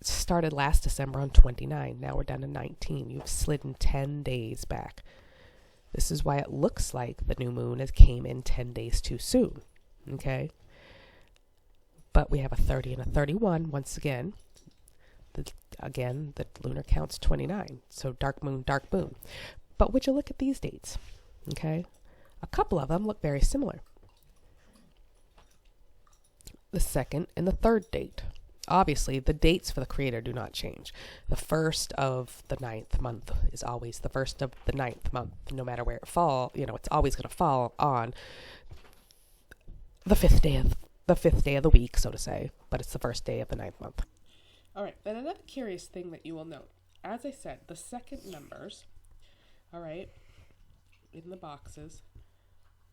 Speaker 1: started last December on 29. Now we're down to 19. You've slidden 10 days back. This is why it looks like the new moon came in 10 days too soon, okay? But we have a 30 and a 31 once again. The lunar count's 29, so dark moon, dark moon. But would you look at these dates, okay? A couple of them look very similar. The 2nd and the 3rd date. Obviously, the dates for the Creator do not change. The 1st of the 9th month is always the 1st of the 9th month, no matter where it falls. It's always going to fall on the 5th day of the week, so to say. But it's the 1st day of the 9th month. All right. And another curious thing that you will note, as I said, the second numbers, all right, in the boxes,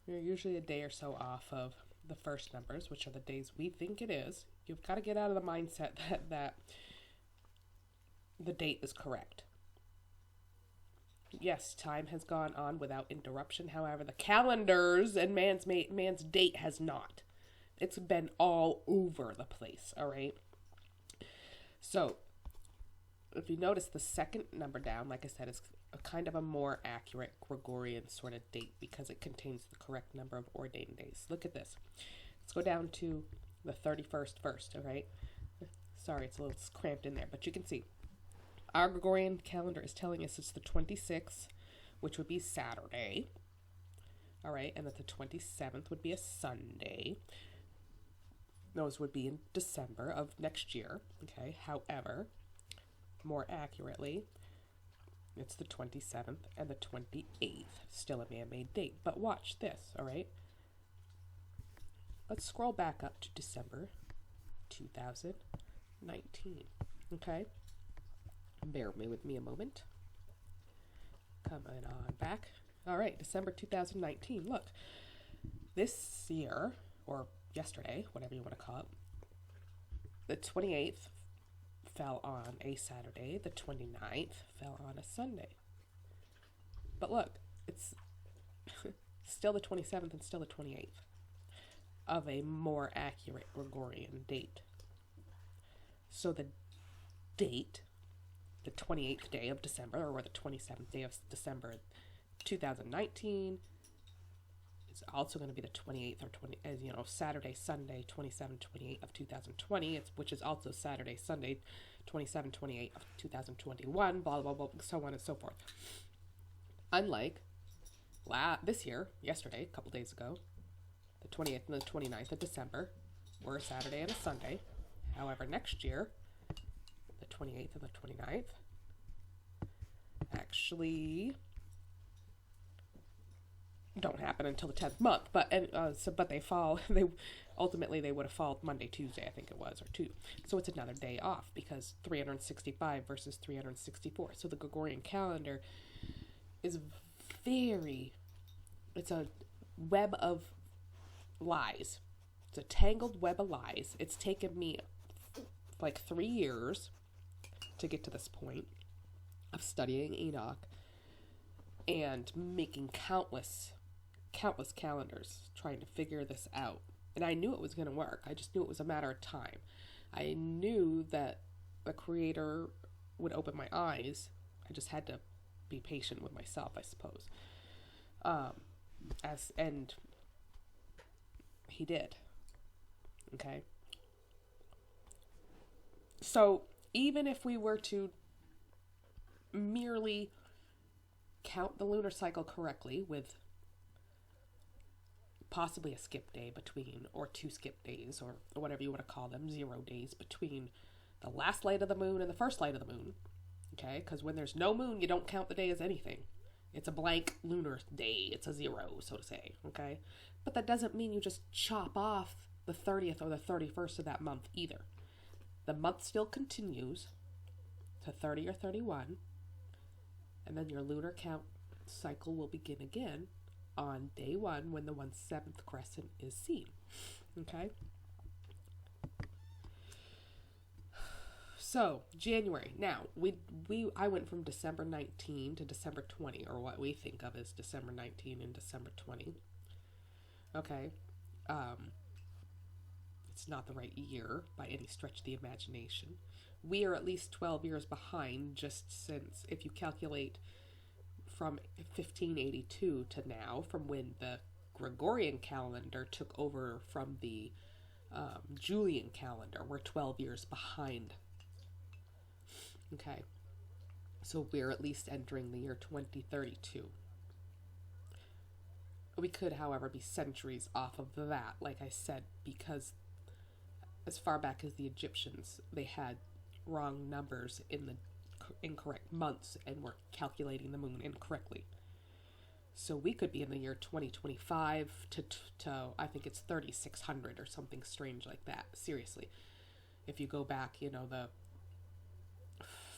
Speaker 1: you're usually a day or so off of the first numbers, which are the days we think it is. You've got to get out of the mindset that the date is correct. Yes, time has gone on without interruption. However, the calendars and man's date has not. It's been all over the place, all right? So, if you notice the second number down, like I said, is a kind of a more accurate Gregorian sort of date because it contains the correct number of ordained days. Look at this. Let's go down to the 31st first, all right? Sorry, it's a little cramped in there, but you can see. Our Gregorian calendar is telling us it's the 26th, which would be Saturday, all right? And that the 27th would be a Sunday. Those would be in December of next year, okay? However, more accurately, It's the 27th and the 28th. Still a man-made date. But watch this, all right? Let's scroll back up to December 2019. Okay? Bear with me a moment. Coming on back. All right, December 2019. Look, this year, or yesterday, whatever you want to call it, the 28th fell on a Saturday. The 29th fell on a Sunday. But look, it's still the 27th and still the 28th of a more accurate Gregorian date. So the date, the 28th day of December, or the 27th day of December 2019, is also going to be the 28th or 20, as you know, Saturday, Sunday, 27, 28 of 2020, which is also Saturday, Sunday, 27, 28 of 2021, blah, blah, blah, so on and so forth. Unlike this year, yesterday, a couple days ago, the 28th and the 29th of December were a Saturday and a Sunday. However, next year, the 28th and the 29th actually don't happen until the 10th month, but they fall. They ultimately would have fallen Monday, Tuesday, I think it was, or 2. So it's another day off because 365 versus 364. So the Gregorian calendar is it's a web of lies. It's a tangled web of lies. It's taken me like 3 years to get to this point of studying Enoch and making countless calendars trying to figure this out. And I knew it was going to work. I just knew it was a matter of time. I knew that the Creator would open my eyes. I just had to be patient with myself, I suppose. And he did. Okay? So, even if we were to merely count the lunar cycle correctly with possibly a skip day between, or 2 skip days, or whatever you want to call them, 0 days between the last light of the moon and the first light of the moon. Okay? Because when there's no moon, you don't count the day as anything. It's a blank lunar day. It's a 0, so to say. Okay? But that doesn't mean you just chop off the 30th or the 31st of that month either. The month still continues to 30 or 31, and then your lunar count cycle will begin again on day 1 when the 1/7 crescent is seen. Okay? So, January. Now, I went from December 19 to December 20, or what we think of as December 19 and December 20. Okay? It's not the right year by any stretch of the imagination. We are at least 12 years behind, just since, if you calculate from 1582 to now, from when the Gregorian calendar took over from the Julian calendar. We're 12 years behind. Okay. So we're at least entering the year 2032. We could, however, be centuries off of that, like I said, because as far back as the Egyptians, they had wrong numbers in the incorrect months and were calculating the moon incorrectly. So we could be in the year 2025 to I think it's 3600 or something strange like that. Seriously. If you go back, the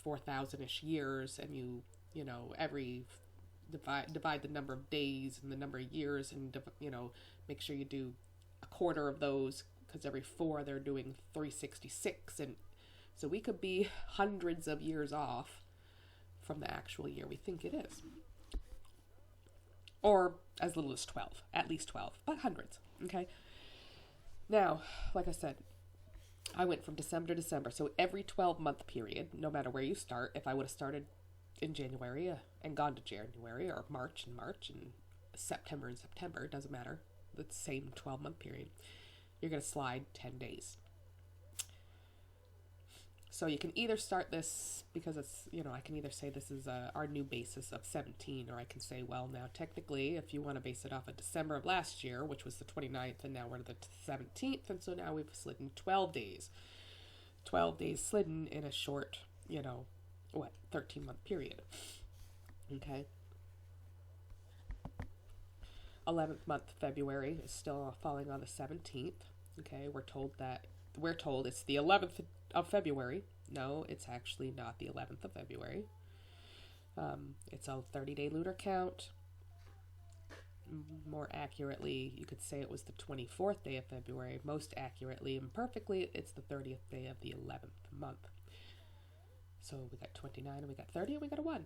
Speaker 1: 4,000-ish years and you every divide the number of days and the number of years and, make sure you do a quarter of those, because every 4 they're doing 366, and so we could be hundreds of years off from the actual year we think it is. Or as little as 12, at least 12, but hundreds, okay? Now, like I said, I went from December to December, so every 12-month period, no matter where you start, if I would have started in January and gone to January, or March and September, it doesn't matter, the same 12-month period, you're going to slide 10 days. So you can either start this, because it's, I can either say this is our new basis of 17, or I can say, well, now technically, if you want to base it off of December of last year, which was the 29th, and now we're the 17th, and so now we've slid in 12 days. 12 days slidden in a short, 13-month period. Okay. 11th month, February, is still falling on the 17th. Okay, we're told it's the 11th of February. No, it's actually not the 11th of February. It's a 30-day lunar count. More accurately, you could say it was the 24th day of February. Most accurately and perfectly, it's the 30th day of the 11th month. So we got 29 and we got 30 and we got a 1.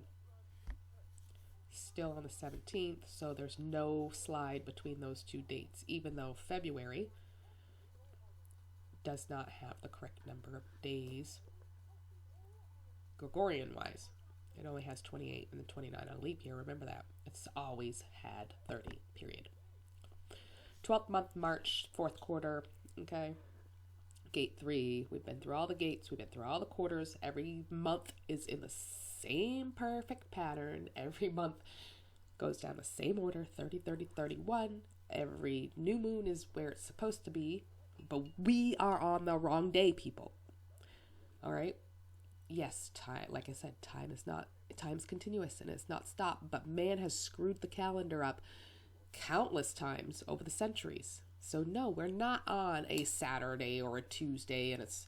Speaker 1: Still on the 17th, so there's no slide between those two dates, even though February does not have the correct number of days Gregorian-wise. It only has 28 and then 29 on a leap year. Remember that. It's always had 30, period. 12th month, March, 4th quarter. Okay. Gate 3. We've been through all the gates. We've been through all the quarters. Every month is in the same perfect pattern. Every month goes down the same order. 30, 30, 31. Every new moon is where it's supposed to be. But we are on the wrong day, people. All right? Yes, time, like I said, time's continuous and it's not stopped, but man has screwed the calendar up countless times over the centuries. So no, we're not on a Saturday or a Tuesday, and it's,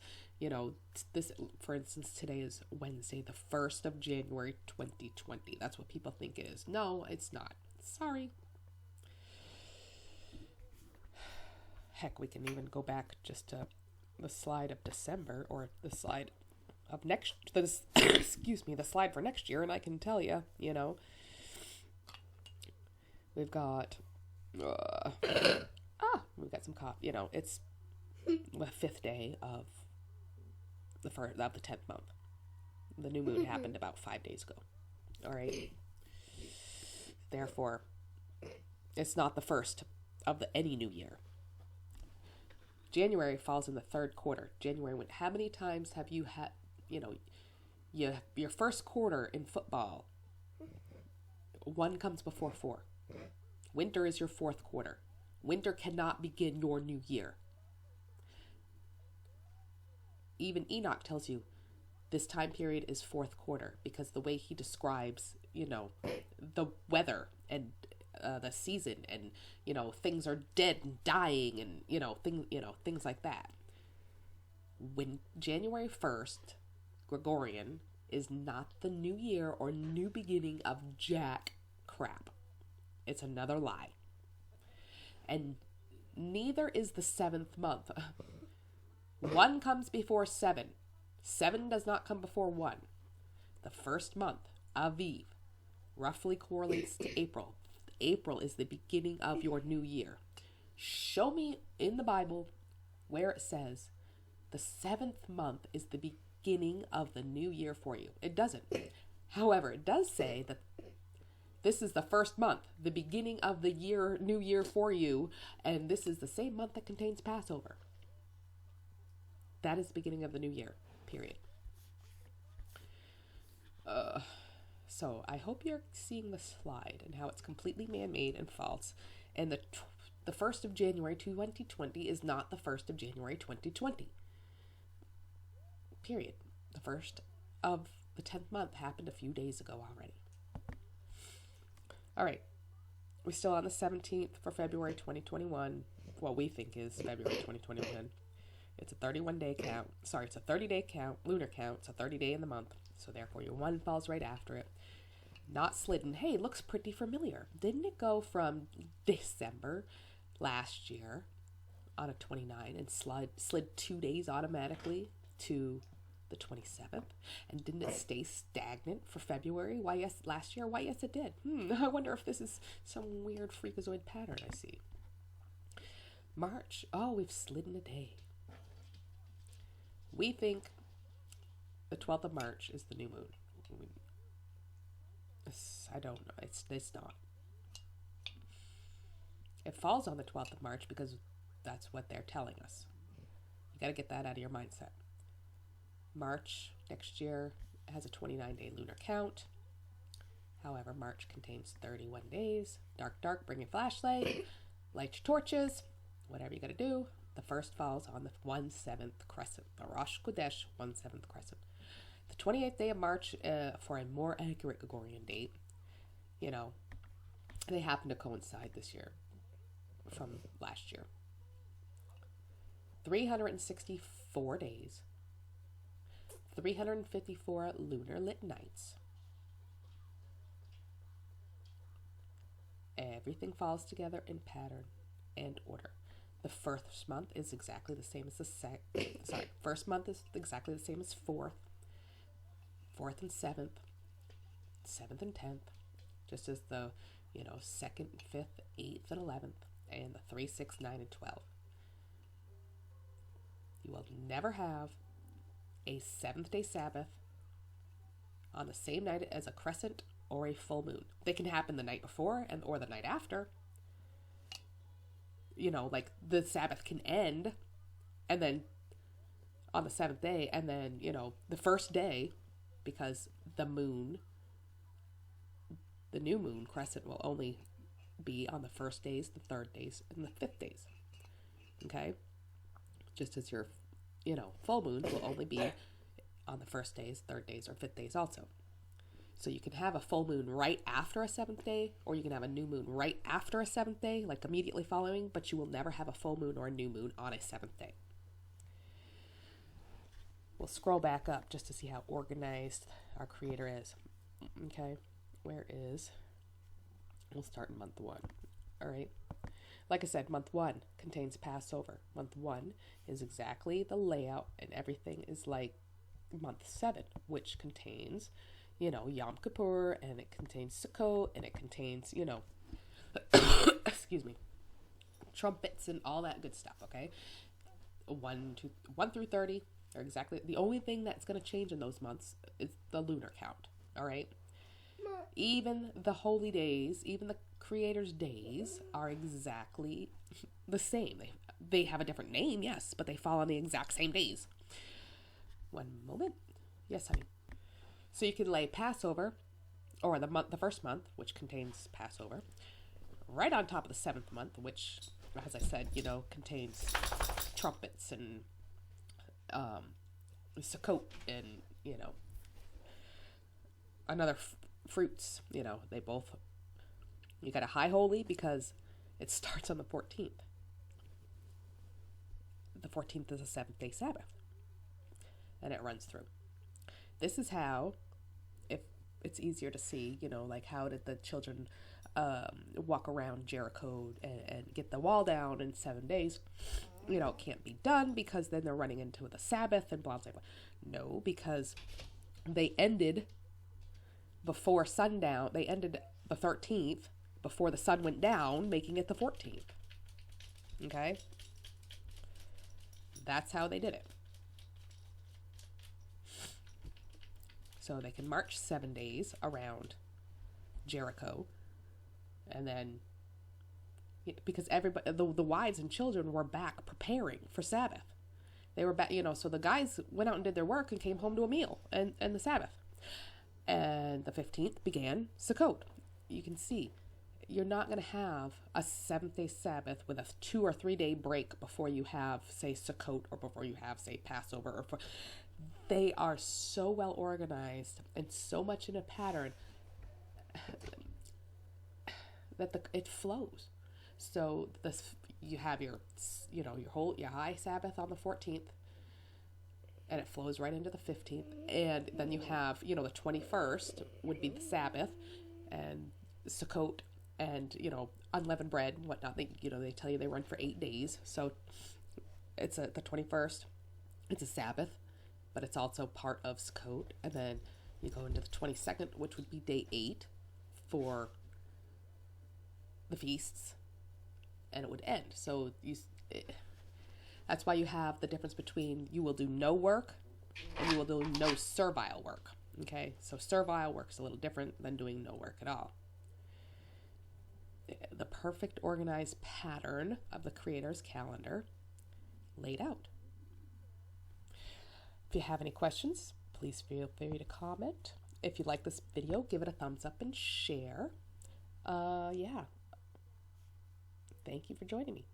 Speaker 1: this, for instance, today is Wednesday, the 1st of January, 2020. That's what people think it is. No, it's not. Sorry. Heck, we can even go back just to the slide of December, or the slide of the slide for next year, and I can tell you, we've got we've got some coffee. It's the 5th day of the 10th month. The new moon happened about 5 days ago. All right. Therefore, it's not the first of any new year. January falls in the 3rd quarter. January, how many times have you had, your first quarter in football, 1 comes before 4. Winter is your 4th quarter. Winter cannot begin your new year. Even Enoch tells you this time period is 4th quarter, because the way he describes, the weather and the season, and things are dead and dying, and things like that. When January 1st, Gregorian, is not the new year or new beginning of jack crap. It's another lie. And neither is the 7th month. 1 comes before 7. 7 does not come before 1. The first month, Aviv, roughly correlates to April. April is the beginning of your new year. Show me in the Bible where it says the 7th month is the beginning of the new year for you. It doesn't. However, it does say that this is the first month, the beginning of the year, new year for you, and this is the same month that contains Passover. That is the beginning of the new year, period. So I hope you're seeing the slide and how it's completely man-made and false. And the 1st of January 2020 is not the 1st of January 2020. Period. The 1st of the 10th month happened a few days ago already. All right. We're still on the 17th for February 2021. What we think is February 2021. It's a 31-day count. Sorry, it's a 30-day count, lunar count. It's a 30-day in the month. So therefore, your 1 falls right after it. Not slidden. Hey, looks pretty familiar. Didn't it go from December last year on a 29 and slid 2 days automatically to the 27th? And didn't it stay stagnant for February? Why, yes, last year? Why, yes, it did. I wonder if this is some weird freakazoid pattern I see. March. Oh, we've slidden a day. We think the 12th of March is the new moon. I don't know. It's not. It falls on the 12th of March because that's what they're telling us. You got to get that out of your mindset. March next year has a 29-day lunar count. However, March contains 31 days. Dark, bring your flashlight, light your torches, whatever you got to do. The first falls on the 1/7 crescent, the Rosh Chodesh 1/7 crescent. The 28th day of March, for a more accurate Gregorian date, you know, they happen to coincide this year from last year. 364 days, 354 lunar lit nights. Everything falls together in pattern and order. The first month is exactly the same as the first month is exactly the same as fourth and seventh and 10th, just as the, you know, 2nd, 5th, 8th, and 11th, and the 3, 6, 9, and 12. You will never have a 7th-day Sabbath on the same night as a crescent or a full moon. They can happen the night before or the night after. You know, like the Sabbath can end and then on the 7th day, and then, you know, the first day, because the moon, the new moon crescent will only be on the 1st days, the 3rd days, and the 5th days. Okay? Just as your, you know, full moon will only be on the 1st days, 3rd days, or 5th days also. So you can have a full moon right after a 7th day, or you can have a new moon right after a 7th day, like immediately following, but you will never have a full moon or a new moon on a 7th day. We'll scroll back up just to see how organized our Creator is. Okay, we'll start in month 1. All right. Like I said, month 1 contains Passover. Month 1 is exactly the layout, and everything is like month 7, which contains, you know, Yom Kippur, and it contains Sukkot, and it contains, you know, excuse me, trumpets and all that good stuff, okay? 1 through 30 are exactly, the only thing that's going to change in those months is the lunar count, all right? Even the holy days, even the Creator's days are exactly the same. They have a different name, yes, but they fall on the exact same days. One moment. Yes, honey. So you can lay Passover, or the first month, which contains Passover, right on top of the 7th month, which, as I said, you know, contains trumpets and Sukkot and, you know, another fruits. You know, they both, you got a high holy because it starts on the 14th. The 14th is a 7th-day Sabbath, and it runs through. This is how, if it's easier to see, you know, like how did the children walk around Jericho and get the wall down in 7 days? You know, it can't be done because then they're running into the Sabbath and blah, blah, blah. No, because they ended before sundown. They ended the 13th before the sun went down, making it the 14th. Okay? That's how they did it. So they can march 7 days around Jericho, and then, because everybody, the wives and children were back preparing for Sabbath. They were back, you know, so the guys went out and did their work and came home to a meal and the Sabbath. And the 15th began Sukkot. You can see, you're not going to have a 7th-day Sabbath with a 2 or 3 day break before you have, say, Sukkot, or before you have, say, Passover, or they are so well organized and so much in a pattern that it flows. So you have your, you know, your high Sabbath on the 14th, and it flows right into the 15th, and then you have, you know, the 21st would be the Sabbath, and Sukkot, and, you know, unleavened bread and whatnot. They, you know, they tell you they run for 8 days, so it's the 21st. It's a Sabbath, but it's also part of Sukkot. And then you go into the 22nd, which would be day 8 for the feasts, and it would end. So that's why you have the difference between you will do no work and you will do no servile work. Okay, so servile work is a little different than doing no work at all. The perfect organized pattern of the Creator's calendar laid out. If you have any questions, please feel free to comment. If you like this video, give it a thumbs up and share. Yeah. Thank you for joining me.